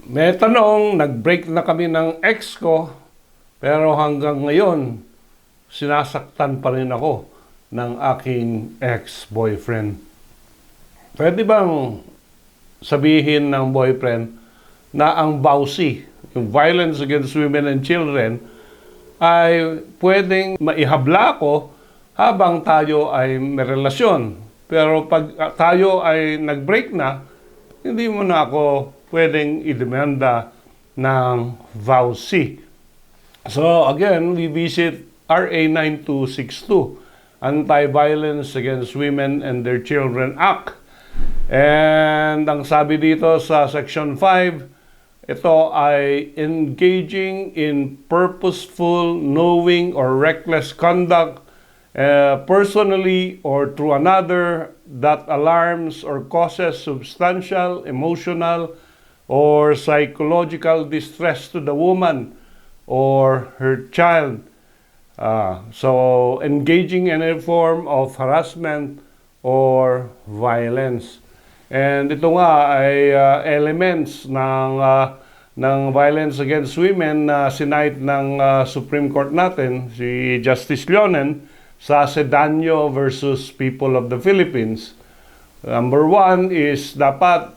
May tanong, nag-break na kami ng ex ko, pero hanggang ngayon, sinasaktan pa rin ako ng aking ex-boyfriend. Pwede bang sabihin ng boyfriend na ang BAUSI, yung Violence Against Women and Children, ay pwedeng maihabla ko habang tayo ay may relasyon. Pero pag tayo ay nag-break na, hindi mo na ako pwedeng idemanda ng VAUSI. So again, we visit RA 9262, Anti-Violence Against Women and Their Children Act. And ang sabi dito sa Section 5, ito ay engaging in purposeful, knowing, or reckless conduct personally or through another that alarms or causes substantial, emotional, or psychological distress to the woman or her child. So, engaging in a form of harassment or violence. And ito nga ay elements ng violence against women na sinight ng Supreme Court natin, si Justice Leonen, sa Sedanyo versus People of the Philippines. Number 1 is dapat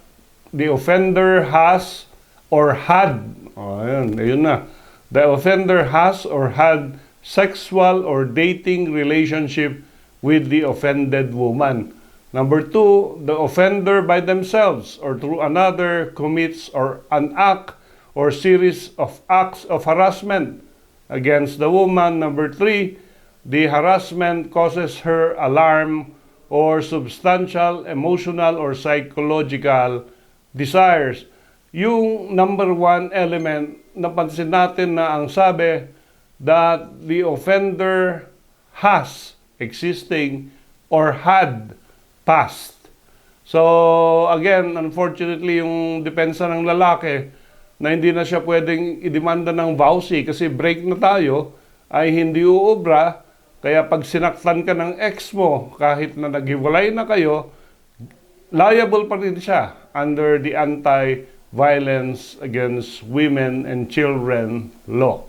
the offender has or had, ayun na. The offender has or had sexual or dating relationship with the offended woman. Number 2, the offender by themselves or through another commits or an act or series of acts of harassment against the woman. Number 3, the harassment causes her alarm or substantial emotional or psychological desires. Yung number 1 element, napansin natin na ang sabi that the offender has existing or had past. So again, unfortunately, yung depensa ng lalaki na hindi na siya pwedeng idemanda ng VAUSI kasi break na tayo, ay hindi uubra. Kaya pag sinaktan ka ng ex mo, kahit na naghiwalay na kayo, liable pa rin siya under the Anti-Violence Against Women and Children Law.